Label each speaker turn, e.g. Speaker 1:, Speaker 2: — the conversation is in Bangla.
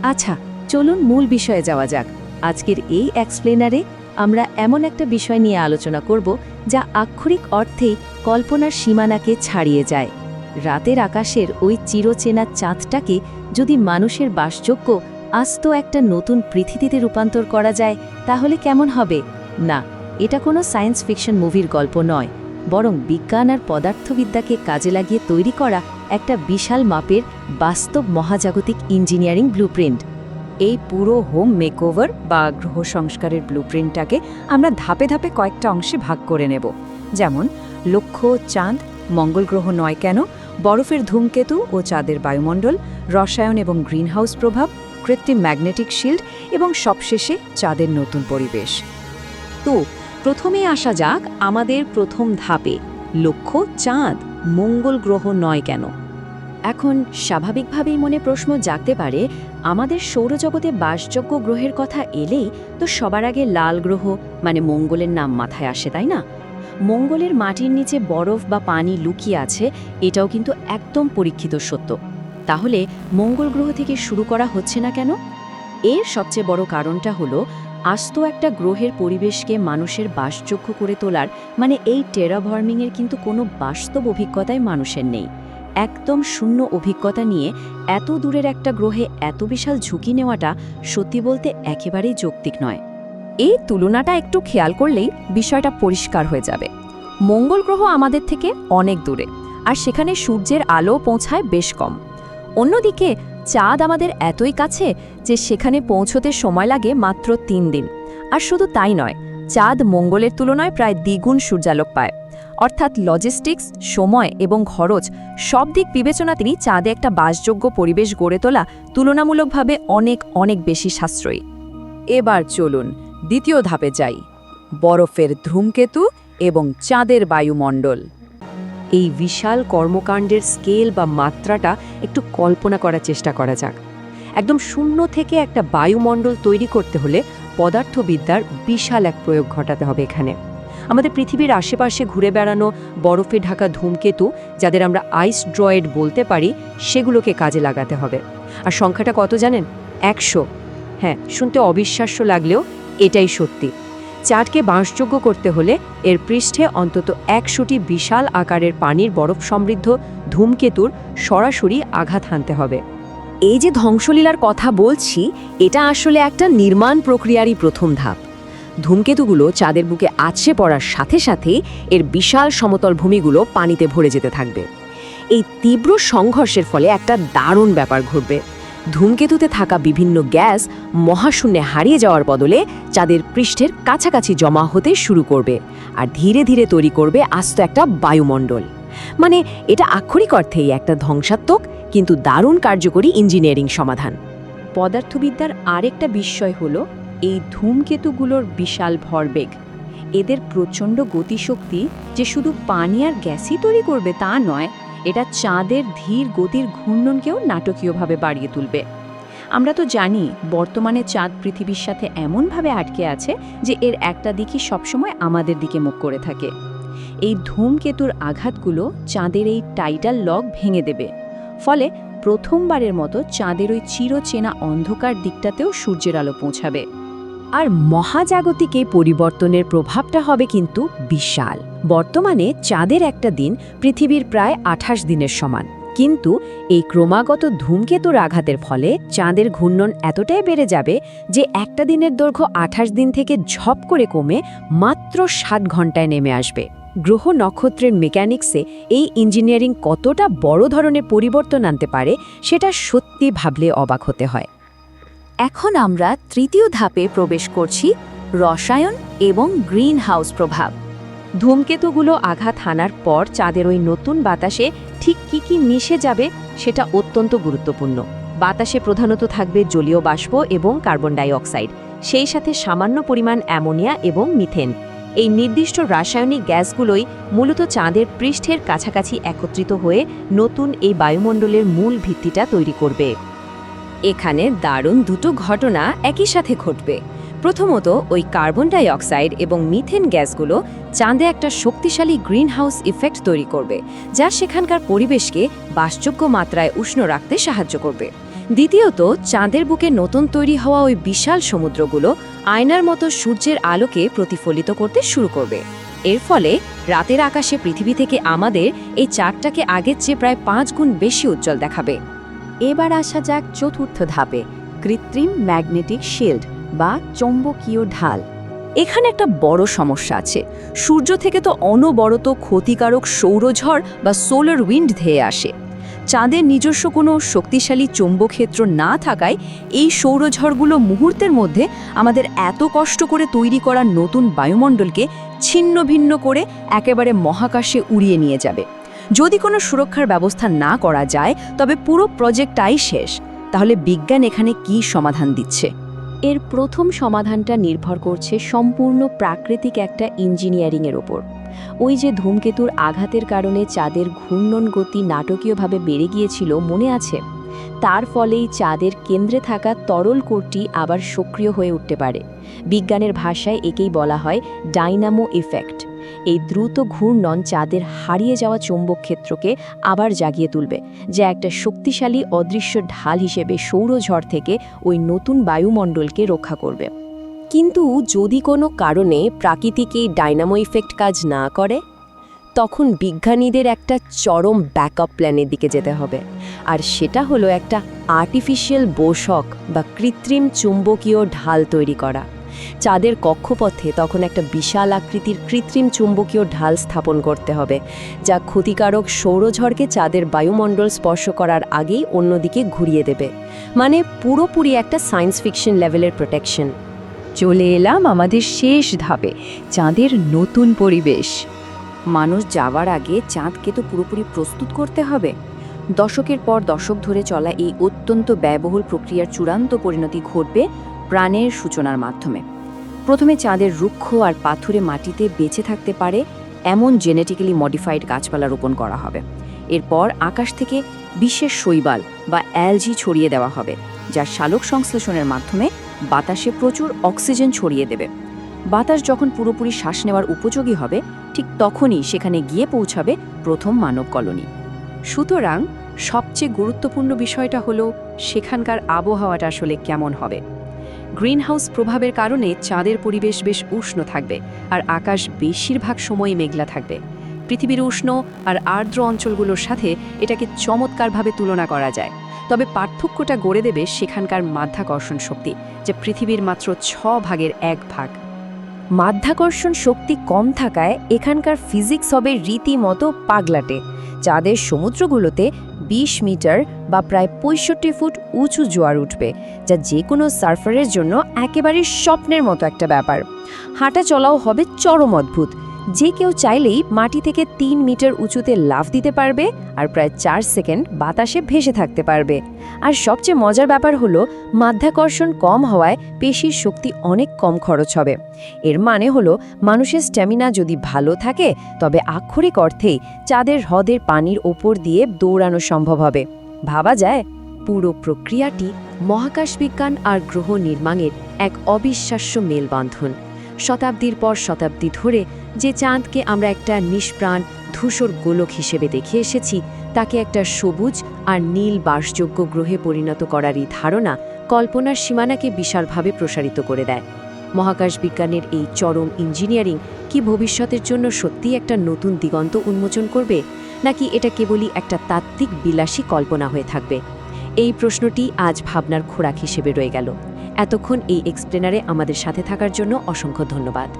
Speaker 1: আচ্ছা, চলুন মূল বিষয়ে যাওয়া যাক। আজকের এই এক্সপ্লেনারে আমরা এমন একটা বিষয় নিয়ে আলোচনা করব যা আক্ষরিক অর্থেই কল্পনার সীমানাকে ছাড়িয়ে যায়। রাতের আকাশের ওই চিরচেনা চাঁদটাকে যদি মানুষের বাসযোগ্য আস্ত একটা নতুন পৃথিবীতে রূপান্তর করা যায় তাহলে কেমন হবে? না, এটা কোনো সায়েন্স ফিকশন মুভির গল্প নয়, বরং বিজ্ঞান আর পদার্থবিদ্যাকে কাজে লাগিয়ে তৈরি করা একটা বিশাল মাপের বাস্তব মহাজাগতিক ইঞ্জিনিয়ারিং ব্লুপ্রিন্ট।
Speaker 2: এই পুরো হোম মেকওভার বা গ্রহ সংস্কারের ব্লুপ্রিন্টটাকে আমরা ধাপে ধাপে কয়েকটা অংশে ভাগ করে নেব। যেমন লক্ষ্য, চাঁদ, মঙ্গল গ্রহ নয় কেন, বরফের ধূমকেতু ও চাঁদের বায়ুমণ্ডল, রসায়ন এবং গ্রিনহাউস প্রভাব, কৃত্রিম ম্যাগনেটিক শিল্ড এবং সবশেষে চাঁদের নতুন পরিবেশ।
Speaker 1: তো প্রথমে আসা যাক আমাদের প্রথম ধাপে, লক্ষ্য চাঁদ, মঙ্গল গ্রহ নয় কেন। এখন স্বাভাবিকভাবেই মনে প্রশ্ন জাগতে পারে, আমাদের সৌরজগতে বাসযোগ্য গ্রহের কথা এলেই তো সবার আগে লাল গ্রহ মানে মঙ্গলের নাম মাথায় আসে, তাই না? মঙ্গলের মাটির নিচে বরফ বা পানি লুকিয়ে আছে, এটাও কিন্তু একদম পরীক্ষিত সত্য। তাহলে মঙ্গল গ্রহ থেকে শুরু করা হচ্ছে না কেন? এর সবচেয়ে বড় কারণটা হলো আস্ত একটা গ্রহের পরিবেশকে মানুষের বাসযোগ্য করে তোলার মানে এই টেরাফর্মিংয়ের কিন্তু কোনো বাস্তব অভিজ্ঞতাই মানুষের নেই। একদম শূন্য অভিজ্ঞতা নিয়ে এত দূরের একটা গ্রহে এত বিশাল ঝুঁকি নেওয়াটা সত্যি বলতে একেবারেই যৌক্তিক নয়।
Speaker 2: এই তুলনাটা একটু খেয়াল করলেই বিষয়টা পরিষ্কার হয়ে যাবে। মঙ্গল গ্রহ আমাদের থেকে অনেক দূরে, আর সেখানে সূর্যের আলো পৌঁছায় বেশ কম। অন্যদিকে চাঁদ আমাদের এতই কাছে যে সেখানে পৌঁছতে সময় লাগে মাত্র 3 দিন। আর শুধু তাই নয়, চাঁদ মঙ্গলের তুলনায় প্রায় দ্বিগুণ সূর্যালোক পায়। অর্থাৎ লজিস্টিক্স, সময় এবং খরচ সব দিক বিবেচনাতেই চাঁদে একটা বাসযোগ্য পরিবেশ গড়ে তোলা তুলনামূলকভাবে অনেক অনেক বেশি সাশ্রয়ী। এবার চলুন দ্বিতীয় ধাপে যাই, বরফের ধূমকেতু এবং চাঁদের বায়ুমণ্ডল।
Speaker 1: এই বিশাল কর্মকাণ্ডের স্কেল বা মাত্রাটা একটু কল্পনা করার চেষ্টা করা যাক। একদম শূন্য থেকে একটা বায়ুমণ্ডল তৈরি করতে হলে পদার্থবিদ্যার বিশাল এক প্রয়োগ ঘটাতে হবে এখানে। আমাদের পৃথিবীর আশেপাশে ঘুরে বেড়ানো বরফে ঢাকা ধূমকেতু, যাদের আমরা আইস ড্রয়েড বলতে পারি, সেগুলোকে কাজে লাগাতে হবে। আর সংখ্যাটা কত জানেন? 100। হ্যাঁ, শুনতে অবিশ্বাস্য লাগলেও এটাই সত্যি। চাঁদকে বাসযোগ্য করতে হলে এর পৃষ্ঠে অন্তত 100টি বিশাল আকারের পানির বরফ সমৃদ্ধ ধূমকেতুর সরাসরি আঘাত হানতে হবে। এই যে ধ্বংসলীলার কথা বলছি, এটা আসলে একটা নির্মাণ প্রক্রিয়ারই প্রথম ধাপ। ধূমকেতুগুলো চাঁদের বুকে আছড়ে পড়ার সাথে সাথেই এর বিশাল সমতল ভূমিগুলো পানিতে ভরে যেতে থাকবে। এই তীব্র সংঘর্ষের ফলে একটা দারুণ ব্যাপার ঘটবে। ধূমকেতুতে থাকা বিভিন্ন গ্যাস মহাশূন্যে হারিয়ে যাওয়ার বদলে চাঁদের পৃষ্ঠের কাছাকাছি জমা হতে শুরু করবে, আর ধীরে ধীরে তৈরি করবে আস্ত একটা বায়ুমণ্ডল। মানে এটা আক্ষরিক অর্থেই একটা ধ্বংসাত্মক কিন্তু দারুণ কার্যকরী ইঞ্জিনিয়ারিং সমাধান। পদার্থবিদ্যার আরেকটা বিস্ময় হলো এই ধূমকেতুগুলোর বিশাল ভরবেগ। এদের প্রচণ্ড গতিশক্তি যে শুধু পানি আর গ্যাসই তৈরি করবে তা নয়, এটা চাঁদের ধীর গতির ঘূর্ণনকেও নাটকীয়ভাবে বাড়িয়ে তুলবে। আমরা তো জানি বর্তমানে চাঁদ পৃথিবীর সাথে এমনভাবে আটকে আছে যে এর একটা দিকই সবসময় আমাদের দিকে মুখ করে থাকে। এই ধূমকেতুর আঘাতগুলো চাঁদের এই টাইটাল লক ভেঙে দেবে, ফলে প্রথমবারের মতো চাঁদের ওই চিরচেনা অন্ধকার দিকটাতেও সূর্যের আলো পৌঁছাবে। আর মহাজাগতিক এই পরিবর্তনের প্রভাবটা হবে কিন্তু বিশাল। বর্তমানে চাঁদের একটা দিন পৃথিবীর প্রায় 28 দিনের সমান, কিন্তু এই ক্রমাগত ধূমকেতুর আঘাতের ফলে চাঁদের ঘূর্ণন এতটাই বেড়ে যাবে যে একটা দিনের দৈর্ঘ্য 28 দিন থেকে ঝপ করে কমে মাত্র 7 ঘন্টায় নেমে আসবে। গ্রহ নক্ষত্রের মেকানিক্সে এই ইঞ্জিনিয়ারিং কতটা বড় ধরনের পরিবর্তন আনতে পারে সেটা সত্যি ভাবলে অবাক হতে হয়। এখন আমরা তৃতীয় ধাপে প্রবেশ করছি, রসায়ন এবং গ্রিন হাউস প্রভাব। ধূমকেতুগুলো আঘাত হানার পর চাঁদের ওই নতুন বাতাসে ঠিক কি কি মিশে যাবে সেটা অত্যন্ত গুরুত্বপূর্ণ। বাতাসে প্রধানত থাকবে জলীয় বাষ্প এবং কার্বন ডাই অক্সাইড, সেই সাথে সামান্য পরিমাণ অ্যামোনিয়া এবং মিথেন। এই নির্দিষ্ট রাসায়নিক গ্যাসগুলোই মূলত চাঁদের পৃষ্ঠের কাছাকাছি একত্রিত হয়ে নতুন এই বায়ুমণ্ডলের মূল ভিত্তিটা তৈরি করবে। এখানে দারুণ দুটো ঘটনা একই সাথে ঘটবে। প্রথমত, ওই কার্বন ডাই অক্সাইড এবং মিথেন গ্যাসগুলো চাঁদে একটা শক্তিশালী গ্রিনহাউস ইফেক্ট তৈরি করবে, যা সেখানকার পরিবেশকে বাসযোগ্য মাত্রায় উষ্ণ রাখতে সাহায্য করবে। দ্বিতীয়ত, চাঁদের বুকে নতুন তৈরি হওয়া ওই বিশাল সমুদ্রগুলো আয়নার মতো সূর্যের আলোকে প্রতিফলিত করতে শুরু করবে। এর ফলে রাতের আকাশে পৃথিবী থেকে আমাদের এই চাঁদটাকে আগের চেয়ে প্রায় 5 গুণ বেশি উজ্জ্বল দেখাবে।
Speaker 2: এবার আসা যাক চতুর্থ ধাপে, কৃত্রিম ম্যাগনেটিক শিল্ড বা চৌম্বকীয় ঢাল। এখানে একটা বড় সমস্যা আছে। সূর্য থেকে তো অনবরত ক্ষতিকারক সৌরঝড় বা সোলার উইন্ড ধেয়ে আসে। চাঁদের নিজস্ব কোনো শক্তিশালী চৌম্বকক্ষেত্র না থাকায় এই সৌরঝড়গুলো মুহূর্তের মধ্যে আমাদের এত কষ্ট করে তৈরি করা নতুন বায়ুমণ্ডলকে ছিন্ন ভিন্ন করে একেবারে মহাকাশে উড়িয়ে নিয়ে যাবে। যদি কোনো সুরক্ষার ব্যবস্থা না করা যায় তবে পুরো প্রজেক্টটাই শেষ। তাহলে বিজ্ঞান এখানে কি সমাধান দিচ্ছে?
Speaker 1: এর প্রথম সমাধানটা নির্ভর করছে সম্পূর্ণ প্রাকৃতিক একটা ইঞ্জিনিয়ারিংয়ের ওপর। ওই যে ধূমকেতুর আঘাতের কারণে চাঁদের ঘূর্ণন গতি নাটকীয়ভাবে বেড়ে গিয়েছিল, মনে আছে? তার ফলেই চাঁদের কেন্দ্রে থাকা তরল কোরটি আবার সক্রিয় হয়ে উঠতে পারে। বিজ্ঞানের ভাষায় একেই বলা হয় ডাইনামো ইফেক্ট। এই দ্রুত ঘূর্ণন চাঁদের হারিয়ে যাওয়া চৌম্বক ক্ষেত্রকে আবার জাগিয়ে তুলবে, যা একটা শক্তিশালী অদৃশ্য ঢাল হিসেবে সৌরঝড় থেকে ওই নতুন বায়ুমণ্ডলকে রক্ষা করবে। কিন্তু যদি কোনো কারণে প্রাকৃতিক এই ডাইনামো ইফেক্ট কাজ না করে, তখন বিজ্ঞানীদের একটা চরম ব্যাকআপ প্ল্যানের দিকে যেতে হবে। আর সেটা হলো একটা আর্টিফিশিয়াল বোসক বা কৃত্রিম চুম্বকীয় ঢাল তৈরি করা। চাঁদের কক্ষপথে তখন একটা বিশাল আকৃতির কৃত্রিম চুম্বকীয় ঢাল স্থাপন করতে হবে, যা ক্ষতিকারক সৌরঝড়কে চাঁদের বায়ুমণ্ডল স্পর্শ করার আগেই অন্যদিকে ঘুরিয়ে দেবে। মানে পুরোপুরি একটা সায়েন্স ফিকশন লেভেলের প্রোটেকশন।
Speaker 2: চলে এলাম আমাদের শেষ ধাপে, চাঁদের নতুন পরিবেশ। মানুষ যাওয়ার আগে চাঁদকে তো পুরোপুরি প্রস্তুত করতে হবে। দশকের পর দশক ধরে চলা এই অত্যন্ত ব্যয়বহুল প্রক্রিয়ার চূড়ান্ত পরিণতি ঘটবে প্রাণের সূচনার মাধ্যমে। প্রথমে চাঁদের রুক্ষ আর পাথুরে মাটিতে বেঁচে থাকতে পারে এমন জেনেটিক্যালি মডিফাইড গাছপালা রোপণ করা হবে। এরপর আকাশ থেকে বিশেষ শৈবাল বা অ্যালজি ছড়িয়ে দেওয়া হবে, যা সালোক সংশ্লেষণের মাধ্যমে বাতাসে প্রচুর অক্সিজেন ছড়িয়ে দেবে। বাতাস যখন পুরোপুরি শ্বাস নেওয়ার উপযোগী হবে, ঠিক তখনই সেখানে গিয়ে পৌঁছাবে প্রথম মানব কলোনি।
Speaker 1: সুতরাং সবচেয়ে গুরুত্বপূর্ণ বিষয়টা হলো সেখানকার আবহাওয়াটা আসলে কেমন হবে। গ্রিনহাউস প্রভাবের কারণে চাঁদের পরিবেশ বেশ উষ্ণ থাকবে আর আকাশ বেশিরভাগ সময় মেঘলা থাকবে। পৃথিবীর উষ্ণ আর আর্দ্র অঞ্চলগুলোর সাথে এটাকে চমৎকারভাবে তুলনা করা যায়। তবে পার্থক্যটা গড়ে দেবে সেখানকার মাধ্যাকর্ষণ শক্তি, যা পৃথিবীর মাত্র 1/6 ভাগ।
Speaker 2: মাধ্যাকর্ষণ শক্তি কম থাকায় এখানকার ফিজিক্স হবে রীতিমতো পাগলাটে। চাঁদের সমুদ্রগুলোতে 20 মিটার বা প্রায় 65 ফুট উঁচু জোয়ার উঠবে, যা যে কোনো সার্ফারের জন্য একেবারে স্বপ্নের মতো একটা ব্যাপার। হাঁটা চলাও হবে চরম অদ্ভুত। যে কেউ চাইলেই মাটি থেকে 3 মিটার উঁচুতে লাফ দিতে পারবে আর প্রায় 4 সেকেন্ড বাতাসে ভেসে থাকতে পারবে। আর সবচেয়ে মজার ব্যাপার হলো মাধ্যাকর্ষণ কম হওয়ায় পেশির শক্তি অনেক কম খরচ হবে। এর মানে হলো মানুষের স্ট্যামিনা যদি ভালো থাকে, তবে আক্ষরিক অর্থেই চাঁদের হ্রদের পানির ওপর দিয়ে দৌড়ানো সম্ভব হবে। ভাবা যায়?
Speaker 1: পুরো প্রক্রিয়াটি মহাকাশ বিজ্ঞান আর গ্রহ নির্মাণের এক অবিশ্বাস্য মেলবন্ধন। শতাব্দীর পর শতাব্দী ধরে যে চাঁদকে আমরা একটা নিষ্প্রাণ ধূসর গোলক হিসেবে দেখে এসেছি, তাকে একটা সবুজ আর নীল বাসযোগ্য গ্রহে পরিণত করারই ধারণা কল্পনার সীমানাকে বিশালভাবে প্রসারিত করে দেয়। মহাকাশ বিজ্ঞানের এই চরম ইঞ্জিনিয়ারিং কি ভবিষ্যতের জন্য সত্যিই একটা নতুন দিগন্ত উন্মোচন করবে, নাকি এটা কেবলই একটা তাত্ত্বিক বিলাসী কল্পনা হয়ে থাকবে? এই প্রশ্নটি আজ ভাবনার খোরাক হিসেবে রয়ে গেল। এতক্ষণ এই এক্সপ্লেনারে আমাদের সাথে থাকার জন্য অসংখ্য ধন্যবাদ।